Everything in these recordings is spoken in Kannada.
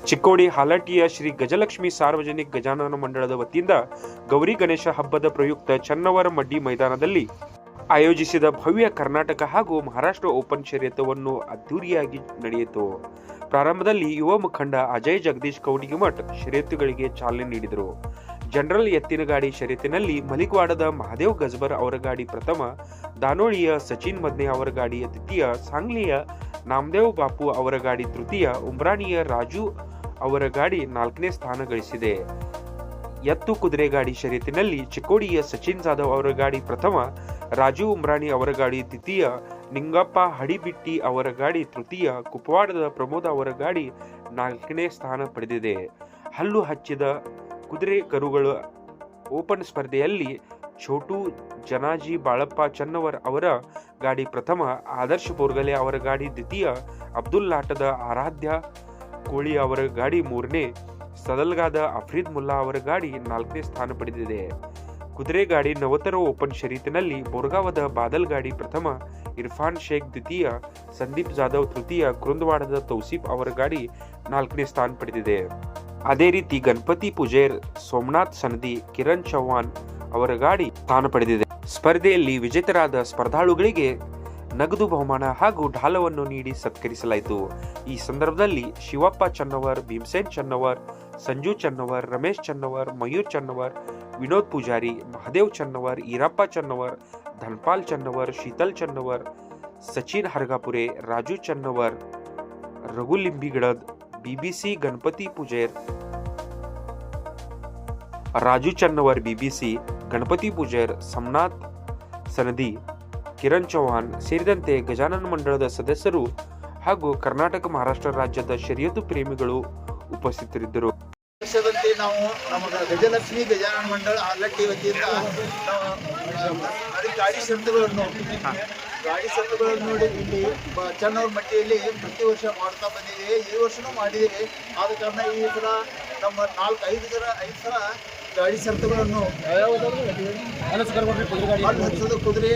ಚಿಕ್ಕೋಡಿ ಹಾಲಟ್ಟಿಯ ಶ್ರೀ ಗಜಲಕ್ಷ್ಮಿ ಸಾರ್ವಜನಿಕ ಗಜಾನನ ಮಂಡಳದ ವತಿಯಿಂದ ಗೌರಿ ಗಣೇಶ ಹಬ್ಬದ ಪ್ರಯುಕ್ತ ಚನ್ನವರ ಮಡ್ಡಿ ಮೈದಾನದಲ್ಲಿ ಆಯೋಜಿಸಿದ ಭವ್ಯ ಕರ್ನಾಟಕ ಹಾಗೂ ಮಹಾರಾಷ್ಟ್ರ ಓಪನ್ ಷರತ್ತುವನ್ನು ಅದ್ದೂರಿಯಾಗಿ ನಡೆಯಿತು. ಪ್ರಾರಂಭದಲ್ಲಿ ಯುವ ಮುಖಂಡ ಅಜಯ್ ಜಗದೀಶ್ ಕೌಡಿಗಿಮಠ್ ಷರತ್ತುಗಳಿಗೆ ಚಾಲನೆ ನೀಡಿದರು. ಜನರಲ್ ಎತ್ತಿನ ಗಾಡಿ ಷರತ್ತಿನಲ್ಲಿ ಮಲಿಕ್ವಾಡದ ಮಹಾದೇವ್ ಗಜ್ಬರ್ ಅವರ ಗಾಡಿ ಪ್ರಥಮ, ದಾನೋಳಿಯ ಸಚಿನ್ ಮದ್ನೆ ಅವರ ಗಾಡಿ ದ್ವಿತೀಯ, ಸಾಂಗ್ಲಿಯ ನಾಮದೇವ್ ಬಾಪು ಅವರ ಗಾಡಿ ತೃತೀಯ, ಉಮ್ರಾಣಿಯ ರಾಜು ಅವರ ಗಾಡಿ 4ನೇ ಸ್ಥಾನ ಗಳಿಸಿದೆ. ಎತ್ತು ಕುದುರೆ ಗಾಡಿ ಷರತ್ತಿನಲ್ಲಿ ಚಿಕ್ಕೋಡಿಯ ಸಚಿನ್ ಜಾಧವ್ ಅವರ ಗಾಡಿ ಪ್ರಥಮ, ರಾಜು ಉಮ್ರಾಣಿ ಅವರ ಗಾಡಿ ದ್ವಿತೀಯ, ನಿಂಗಪ್ಪ ಹಡಿಬಿಟ್ಟಿ ಅವರ ಗಾಡಿ ತೃತೀಯ, ಕುಪವಾಡದ ಪ್ರಮೋದ ಅವರ ಗಾಡಿ 4ನೇ ಸ್ಥಾನ ಪಡೆದಿದೆ. ಹಲ್ಲು ಹಚ್ಚಿದ ಕುದುರೆ ಕರುಗಳ ಓಪನ್ ಸ್ಪರ್ಧೆಯಲ್ಲಿ ಛೋಟು ಜನಾಜಿ ಬಾಳಪ್ಪ ಚನ್ನವರ್ ಅವರ ಗಾಡಿ ಪ್ರಥಮ, ಆದರ್ಶ್ ಬೋರ್ಗಲೆ ಅವರ ಗಾಡಿ ದ್ವಿತೀಯ, ಅಬ್ದುಲ್ ಲಾಟದ ಆರಾಧ್ಯ ಕೋಳಿ ಅವರ ಗಾಡಿ 3ನೇ, ಸದಲ್ಗಾದ ಅಫ್ರೀದ್ ಮುಲ್ಲಾ ಅವರ ಗಾಡಿ 4ನೇ ಸ್ಥಾನ ಪಡೆದಿದೆ. ಕುದುರೆ ಗಾಡಿ ನವತರ ಓಪನ್ ಷರತ್ತಿನಲ್ಲಿ ಬೋರ್ಗಾವದ ಬಾದಲ್ ಗಾಡಿ ಪ್ರಥಮ, ಇರ್ಫಾನ್ ಶೇಖ್ ದ್ವಿತೀಯ, ಸಂದೀಪ್ ಜಾಧವ್ ತೃತೀಯ, ಕೃಂದವಾಡದ ತೌಸೀಫ್ ಅವರ ಗಾಡಿ 4ನೇ ಸ್ಥಾನ ಪಡೆದಿದೆ. ಅದೇ ರೀತಿ ಗಣಪತಿ ಪೂಜೇರ್, ಸೋಮನಾಥ್ ಸನದಿ, ಕಿರಣ್ ಚೌಹಾಣ್ ಅವರ ಗಾಡಿ ಸ್ಥಾನ ಪಡೆದಿದೆ. ಸ್ಪರ್ಧೆಯಲ್ಲಿ ವಿಜೇತರಾದ ಸ್ಪರ್ಧಾಳುಗಳಿಗೆ ನಗದು ಬಹುಮಾನ ಹಾಗೂ ಢಾಲವನ್ನು ನೀಡಿ ಸತ್ಕರಿಸಲಾಯಿತು. ಈ ಸಂದರ್ಭದಲ್ಲಿ ಶಿವಪ್ಪ ಚನ್ನವರ್, ಭೀಮಸೇನ್ ಚನ್ನವರ್, ಸಂಜು ಚನ್ನವರ್, ರಮೇಶ್ ಚನ್ನವರ್, ಮಯೂರ್ ಚನ್ನವರ್, ವಿನೋದ್ ಪೂಜಾರಿ, ಮಹದೇವ್ ಚನ್ನವರ್, ಈರಪ್ಪ ಚನ್ನವರ್, ಧನ್ಪಾಲ್ ಚನ್ನವರ್, ಶೀತಲ್ ಚನ್ನವರ್, ಸಚಿನ್ ಹರ್ಗಾಪುರೆ, ರಾಜು ಚನ್ನವರ್, ರಘು ಲಿಂಬಿಗಡದ್, ಬಿಬಿಸಿ ಗಣಪತಿ ಪೂಜೇರ್, ರಾಜು ಚನ್ನವರ್ ಬಿಬಿಸಿ, ಗಣಪತಿ ಪೂಜೇರ್, ಸೋಮನಾಥ್ ಸನದಿ, ಕಿರಣ್ ಚೌಹಾಣ್ ಸೇರಿದಂತೆ ಗಜಾನನ ಮಂಡಳದ ಸದಸ್ಯರು ಹಾಗೂ ಕರ್ನಾಟಕ ಮಹಾರಾಷ್ಟ್ರ ರಾಜ್ಯದ ಷರತ್ತು ಪ್ರೇಮಿಗಳು ಉಪಸ್ಥಿತರಿದ್ದರು. ನಾವು ನಮ್ಮ ಗಜಲಕ್ಷ್ಮಿ ಗಜಾನನ ಮಂಡಳ ಹಾಲಟ್ಟಿ ವತಿಯಿಂದ ಗಾಡಿ ಷರತ್ತುಗಳನ್ನು ನೋಡಿ ಇಲ್ಲಿ ಚನ್ನವರ ಮಟ್ಟಿಯಲ್ಲಿ ಪ್ರತಿ ವರ್ಷ ಮಾಡ್ತಾ ಬಂದಿದ್ದೇವೆ. ಈ ವರ್ಷನೂ ಮಾಡಿದ್ದೇವೆ. ಆದ ಕಾರಣ ಈ ಸಲ ನಮ್ಮ 5 ಸಲ ಗಾಡಿ ಷರತ್ತುಗಳನ್ನು ಕುದುರೆ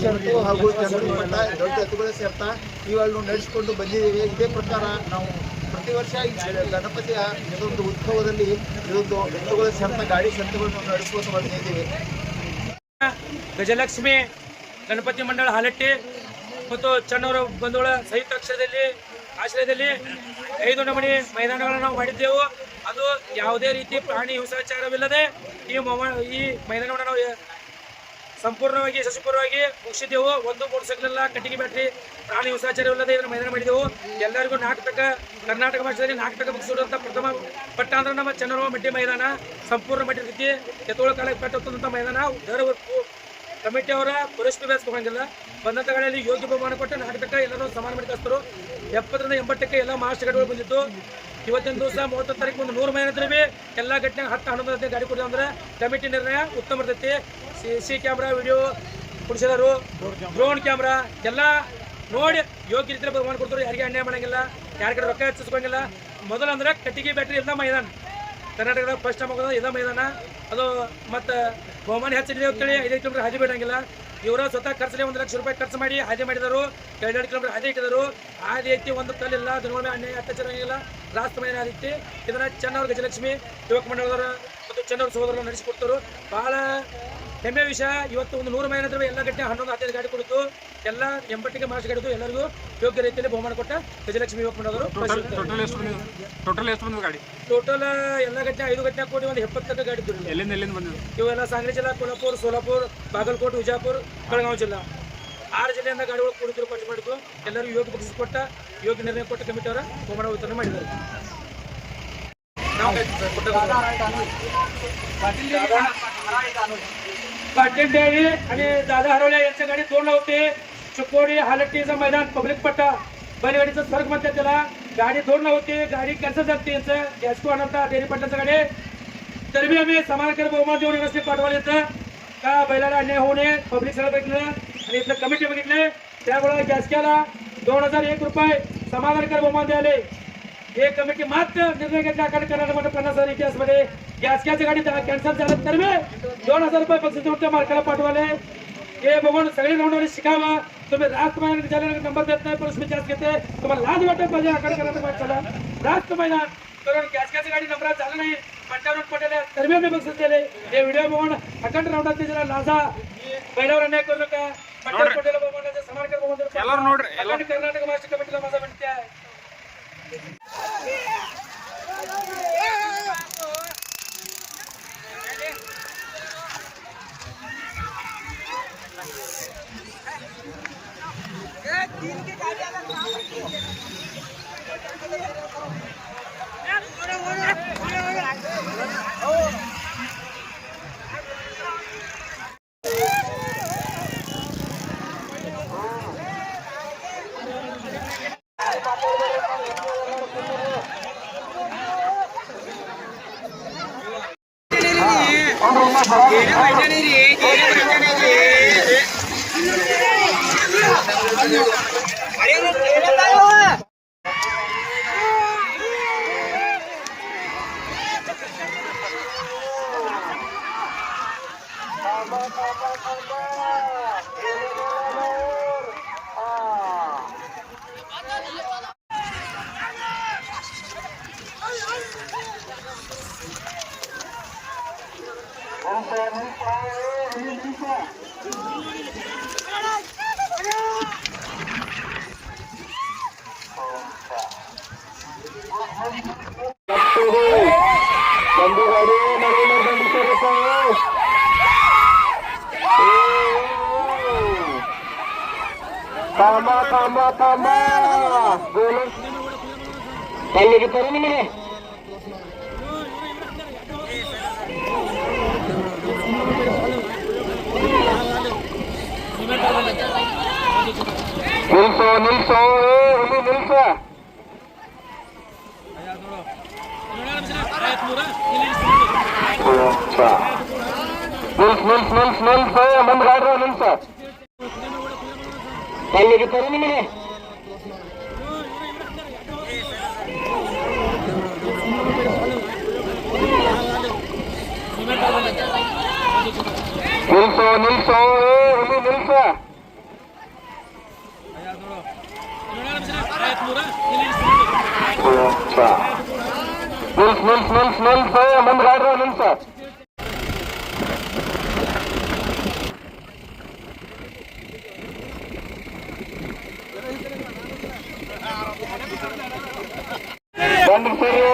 ಷರತ್ತು ಹಾಗೂ ಜನರ ಮಟ್ಟ ದೊಡ್ಡ ಎತ್ತುಗಳ ಶರ್ತ ಇವುಗಳನ್ನು ನಡೆಸಿಕೊಂಡು ಬಂದಿದ್ದೇವೆ. ಇದೇ ಪ್ರಕಾರ ನಾವು ಪ್ರತಿ ವರ್ಷ ಗಣಪತಿಯ ಇದೊಂದು ಉತ್ಸವದಲ್ಲಿ ಇದೊಂದು ಎತ್ತುಗಳ ಶರ್ತ ಗಾಡಿ ಷರತ್ತುಗಳನ್ನು ನಡೆಸಿಕೊಂಡು ಬಂದಿದ್ದೇವೆ. ಗಜಲಕ್ಷ್ಮಿ ಗಣಪತಿ ಮಂಡಳ ಹಾಲಟ್ಟಿ ಮತ್ತು ಚನ್ನವರ ಬಂಧುಗಳ ಸಂಯುಕ್ತ ಆಶ್ರಯದಲ್ಲಿ 5 ನಮೂನಿ ಮೈದಾನಗಳನ್ನು ನಾವು ಮಾಡಿದ್ದೆವು. ಅದು ಯಾವುದೇ ರೀತಿ ಪ್ರಾಣಿ ಹಿಂಸಾಚಾರವಿಲ್ಲದೆ ಈ ಮೈದಾನವನ್ನು ನಾವು ಸಂಪೂರ್ಣವಾಗಿ ಯಶಸ್ವಿಪೂರ್ವವಾಗಿ ಮುಗಿಸಿದ್ದೆವು. 1 ಮೋಟರ್ ಸೈಕಲ್ ಎಲ್ಲ ಕಟ್ಟಿಗೆ ಬ್ಯಾಟ್ರಿ ಪ್ರಾಣಿ ಹಿಂಸಾಚಾರವಿಲ್ಲದೆ ಇದನ್ನು ಮೈದಾನ ಮಾಡಿದೆವು. ಎಲ್ಲರಿಗೂ ಕರ್ನಾಟಕ ಭಾಷೆಯಲ್ಲಿ 4 ತಕ ಮುಗಿಸಿರುವಂಥ ಪ್ರಥಮ ಪಟ್ಟ ಅಂದ್ರೆ ನಮ್ಮ ಚನ್ನವರ ಮಡ್ಡಿ ಮೈದಾನ ಸಂಪೂರ್ಣ ಮಟ್ಟಿ ರೀತಿ ಎತ್ತುಗಳ ಕಾಲಕ್ಕೆ ಪಟ್ಟಂಥ ಮೈದಾನ. ಕಮಿಟಿ ಅವರ ಪುರಸ್ಕೃತ ಬೇಸ್ಕೋಂಗಿಲ್ಲ. ಬಂದಂಥ ಗಾಡಿಯಲ್ಲಿ ಯೋಗ್ಯ ಬಹುಮಾನ ಕೊಟ್ಟು 4 ತಕ ಎಲ್ಲರೂ ಸಮಾನ ಮಾಡಿ ಕಳಿಸ್ತಾರೆ. 70ರಿಂದ 80% ಎಲ್ಲ ಮಹಾರಾಷ್ಟ್ರ ಗಾಡಿಗಳು ಬಂದಿತ್ತು. ಇವತ್ತಿನ ದಿವಸ 30 ತಾರೀಕು ಒಂದು 100 ಮೈದಾನದಲ್ಲಿ ಎಲ್ಲ ಘಟನೆಗೆ 10-11 ಗಾಡಿ ಕೊಡ್ತೀವಿ ಅಂದ್ರೆ ಕಮಿಟಿ ನಿರ್ಣಯ ಉತ್ತಮ ಇರ್ತೈತಿ. CC ಕ್ಯಾಮ್ರಾ, ವಿಡಿಯೋ ಕುಡಿಸಿದರು, ಡ್ರೋನ್ ಕ್ಯಾಮ್ರಾ ಎಲ್ಲ ನೋಡಿ ಯೋಗ್ಯ ರೀತಿಯಲ್ಲಿ ಬಹುಮಾನ ಕೊಡ್ತಾರೆ. ಯಾರಿಗೆ ಅನ್ಯಾಯ ಮಾಡಂಗಿಲ್ಲ, ಯಾರ ಕಡೆ ರೊಕ್ಕ ಹೆಚ್ಚಿಸ್ಕೊಂಗಿಲ್ಲ. ಮೊದಲಂದ್ರೆ ಕಟ್ಟಿಗೆ ಬ್ಯಾಟ್ರಿ ಎಲ್ಲ ಮೈದಾನ ಕರ್ನಾಟಕದ ಫಸ್ಟ್ ಟೈಮ್ ಆಗೋದು ಇದ ಮೈದಾನ. ಅದು ಮತ್ತು ಬಹುಮಾನ ಹೆಚ್ಚಿದೆ ಅಂತೇಳಿ 5 ಕಿಲೋಮೀಟರ್ ಹಾದಿ ಬಿಡಂಗಿಲ್ಲ. ಇವರ ಸ್ವತಃ ಖರ್ಚಲ್ಲಿ 1 ಲಕ್ಷ ರೂಪಾಯಿ ಖರ್ಚು ಮಾಡಿ ಹಾದಿ ಮಾಡಿದರು. 2 ಕಿಲೋಮೀಟರ್ ಹಾದಿ ಇಟ್ಟಿದರು. ಹಾದಿ ಐತಿ, ಒಂದು ಕಲ್ಲಿಲ್ಲ, ದಿನಗಳ ಅನ್ಯಾಯ ಅತ್ಯಾಚಾರ ಆಗಿಲ್ಲ. ರಾಷ್ಟ್ರ ಮೈದಾನ ಐತಿ. ಇದನ್ನು ಚನ್ನವರ ಗಜಲಕ್ಷ್ಮಿ ಯುವಕ ಮಂಡಳದವರ ಮತ್ತು ಚನ್ನವರ ಸಹೋದರರು ನಡೆಸಿಕೊಡ್ತಾರೆ. ಭಾಳ ಹೆಮ್ಮೆ ವಿಷಯ. ಇವತ್ತು ಒಂದು 100 ಮೈದಾನ ಎಲ್ಲ ಗಂಟೆ 11-15 ಗಾಡಿ ಕೊಡ್ತು. ಎಲ್ಲ 80ಗೆ ಮಾರ್ಕ್ಸ್ ಗಾಡಿದ್ದು ಎಲ್ಲರಿಗೂ ಯೋಗ್ಯ ರೀತಿಯಲ್ಲಿ ಬಹುಮಾನ ಕೊಟ್ಟ ಗಜಲಕ್ಷ್ಮಿ ಯುವಕ ಮಂಡಳದವರು. ಟೋಟಲ್ ಎಲ್ಲ ಗಂಟೆ 5 ಗಂಟೆ ಕೋಟಿ ಒಂದು 70 ಗಾಡಿ ಬಂದಿದ್ದು. ಇವೆಲ್ಲ ಸಾಂಗ್ಲಿ ಜಿಲ್ಲಾ, ಕೊಲ್ಹಾಪುರ, ಸೋಲಾಪುರ, ಬಾಗಲಕೋಟೆ, ವಿಜಯಪುರ, ಬೆಳಗಾವಿ ಜಿಲ್ಲಾ 6 ಜಿಲ್ಲೆಯಿಂದ ಗಾಡಿಗಳು ಕೊಡುತ್ತಿರು ಖರ್ಚು ಮಾಡಿದ್ದು. ಎಲ್ಲರಿಗೂ ಯೋಗ್ಯ ಬಕ್ಷಿಸ್ ಕೊಟ್ಟ ಯೋಗ್ಯ ನಿರ್ಣಯ ಕೊಟ್ಟ ಕಮಿಟಿ ಅವರ ಬಹುಮಾನ ವಿತರಣೆ ಮಾಡಿದ್ದಾರೆ. पाटील आणि दादा हरवले यांच्या गाडी 2 होते. चिकोडी हालट्टीचं मैदान पब्लिक पट्टा बैलगाडीचं सर्क म्हणतात त्याला. गाडी 2 होती. गाडी कॅन्सल झाली यांचं गॅसको आणता डेअरी पट्ट्याचं गाडी. तरी बी आम्ही समानकर बहुमान देऊन व्यवस्थित पाठवायला येतं का बैलाला अन्याय होऊ नये. पब्लिक सगळं बघितलं आणि इथलं कमिटी बघितले. त्यामुळे गॅसक्याला 2001 रुपये समाधानकर बहुमान द्याले. हे कमिटी मात्र निर्णय घेतला. कर्नाटक 50,000 इतिहासमध्ये गॅसक्याची गाडी कॅन्सल झालं तर 2000 रुपये बक्षीस मालकाला पाठवाले. हे बघून सगळे राऊंडवाले शिकावं. तुम्ही राष्ट्र मैदान गजानन नंबर देत नाही पण उसमें जास्त घेते तुम्हाला लाज वाटत पाहिजे आकडे करायला चला राष्ट्र मैदान करून गॅसची गाडी नंबरात झालं नाही पंचावन्न पटेल तर्मीने बक्षीस दिले हे व्हिडिओ बघून अखंड राऊंडात जरा लाजा बैलावर अन्याय करू नका पंचावन्न पटेल बघण्याचा समारकर कर्नाटक महाराष्ट्र कमिटीला माझा विनंती आहे.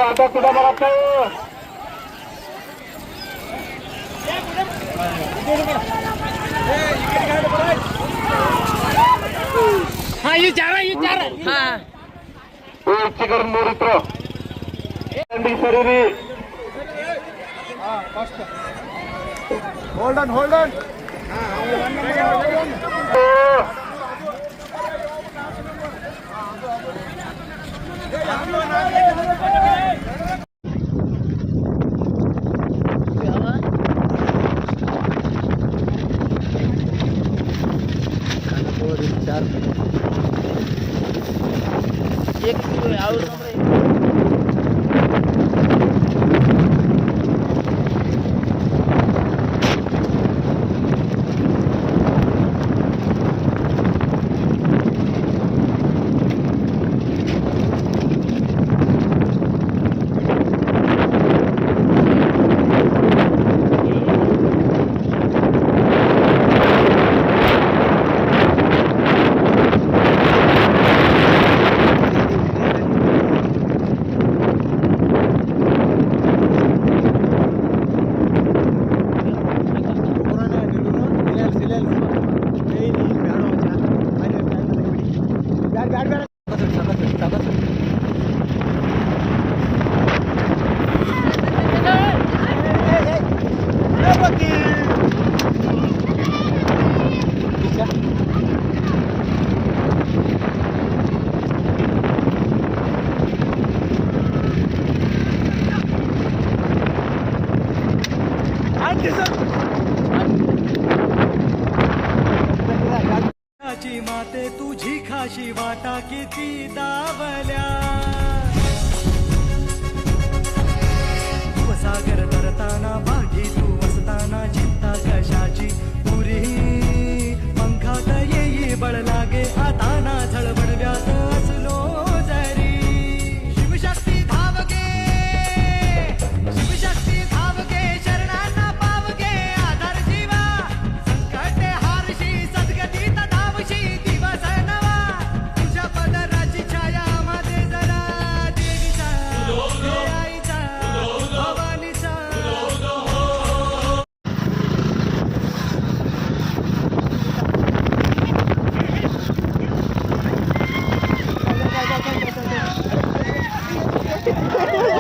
आता सुद्धा मला चिकन मोरित्र होल्ड ऑन माते तुझी खाशी वाटा किती दावल्या सागर तरताना भागी तू वसताना चिंता कशाची पुरी पंखात येई बळ लाग Vamos